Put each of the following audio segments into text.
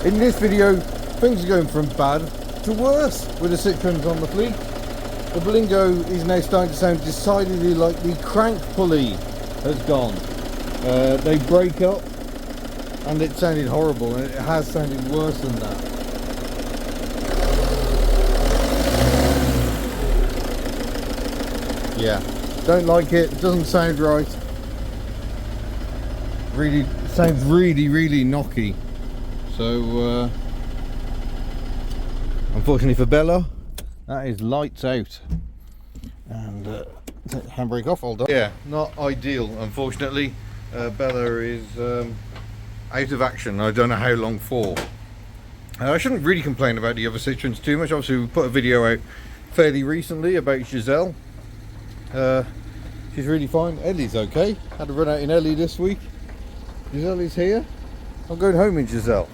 In this video, things are going from bad to worse with the Citroens on the fleet. The Berlingo is now starting to sound decidedly like the crank pulley has gone. They break up and it sounded horrible, and it has sounded worse than that. Yeah, don't like it, doesn't sound right. Really sounds really knocky. So unfortunately for Bella, that is lights out. And take the handbrake off, hold on. Yeah, not ideal, unfortunately. Bella is out of action. I don't know how long for. I shouldn't really complain about the other Citroens too much. Obviously we put a video out fairly recently about Giselle. She's really fine. Ellie's okay. Had a run out in Ellie this week. Giselle is here. I'm going home in Giselle.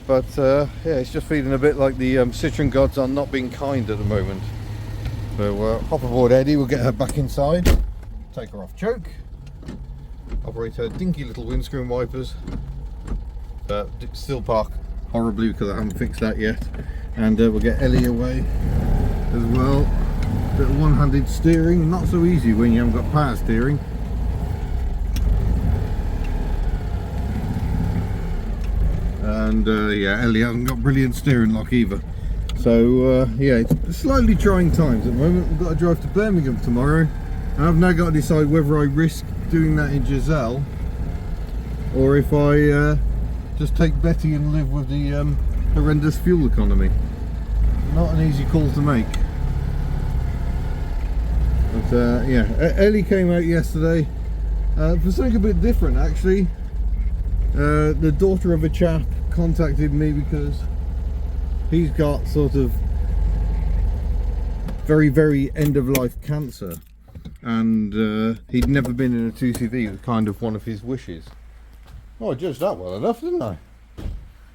But yeah, it's just feeling a bit like the Citroen gods are not being kind at the moment. So hop aboard Eddie, we'll get her back inside, take her off choke, operate her dinky little windscreen wipers, still park horribly because I haven't fixed that yet, and we'll get Ellie away as well. Bit of one-handed steering, not so easy when you haven't got power steering. And yeah, Ellie hasn't got brilliant steering lock either. So yeah, it's slightly trying times at the moment. We've got to drive to Birmingham tomorrow, and I've now got to decide whether I risk doing that in Giselle or if I just take Betty and live with the horrendous fuel economy. Not an easy call to make. But yeah, Ellie came out yesterday for something a bit different actually. The daughter of a chap contacted me because he's got sort of very end of life cancer, and he'd never been in a 2CV. It was kind of one of his wishes. Oh, I judged that well enough, didn't I?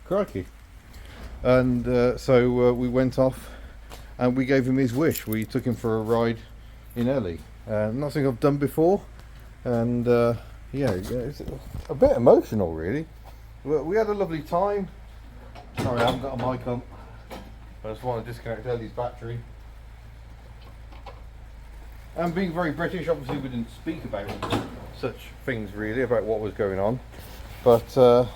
Crikey. And so we went off and we gave him his wish. We took him for a ride in Ellie. Nothing I've done before, and yeah, it's a bit emotional really. We had a lovely time. Sorry, I haven't got a mic on. I just want to disconnect Ellie's battery. And being very British, obviously we didn't speak about such things really, about what was going on. But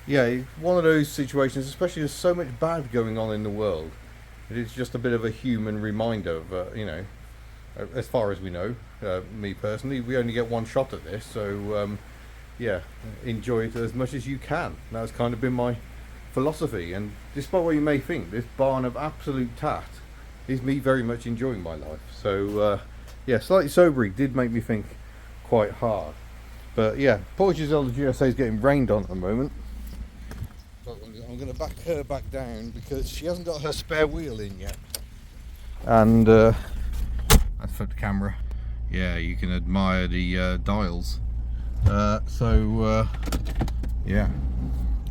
yeah, one of those situations, especially there's so much bad going on in the world, it is just a bit of a human reminder of, you know, as far as we know, me personally, we only get one shot at this, so yeah, enjoy it as much as you can. That's kind of been my philosophy, and despite what you may think, this barn of absolute tat is me very much enjoying my life. So yeah, slightly sobering did make me think quite hard. But yeah, poor Giselle, the GSA is getting rained on at the moment. So I'm going to back her back down because she hasn't got her spare wheel in yet. And let's flip the camera. Yeah, you can admire the dials. So yeah.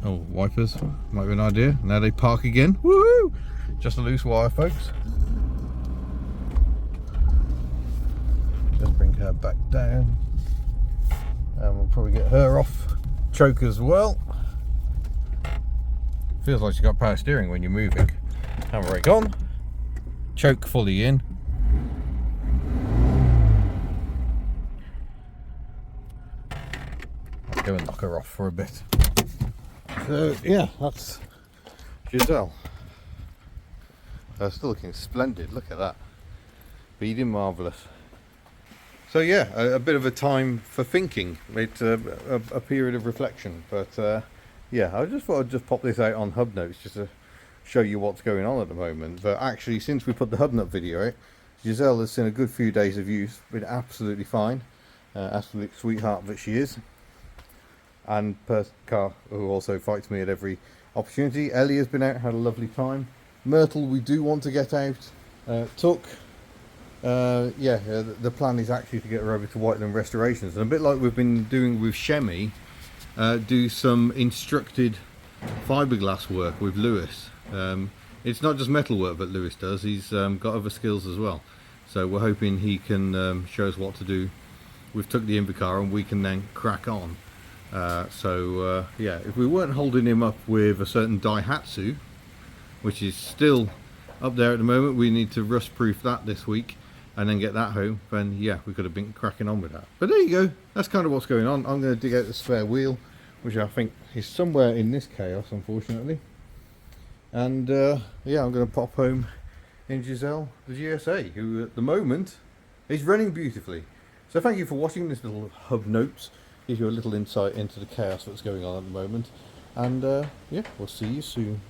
Oh, wipers might be an idea. Now they park again. Woohoo! Just a loose wire, folks. Just bring her back down, and we'll probably get her off choke as well. Feels like she's got power steering when you're moving. Handbrake on, choke fully in. I'll go and knock her off for a bit. So yeah, that's Giselle. Still looking splendid, look at that. Beading marvellous. So yeah, a bit of a time for thinking. It's a period of reflection. But yeah, I just thought I'd just pop this out on Hub Notes just to show you what's going on at the moment. But actually, since we put the Hub Nut video out, Giselle has seen a good few days of use, been absolutely fine. Absolute sweetheart that she is. And car who also fights me at every opportunity. Ellie has been out, had a lovely time. Myrtle we do want to get out. Yeah, the plan is actually to get her over to Whiteland Restorations, and a bit like we've been doing with Shemi, do some instructed fiberglass work with Lewis. It's not just metal work that Lewis does, he's got other skills as well. So we're hoping he can show us what to do with Tuck the Invacar, and we can then crack on. Yeah, if we weren't holding him up with a certain Daihatsu, which is still up there at the moment, we need to rust proof that this week and then get that home, then yeah, we could have been cracking on with that. But there you go, that's kind of what's going on. I'm going to dig out the spare wheel, which I think is somewhere in this chaos, unfortunately. And yeah, I'm going to pop home in Giselle, the GSA, who at the moment is running beautifully. So thank you for watching this little hub notes, gives you a little insight into the chaos that's going on at the moment. And yeah, we'll see you soon.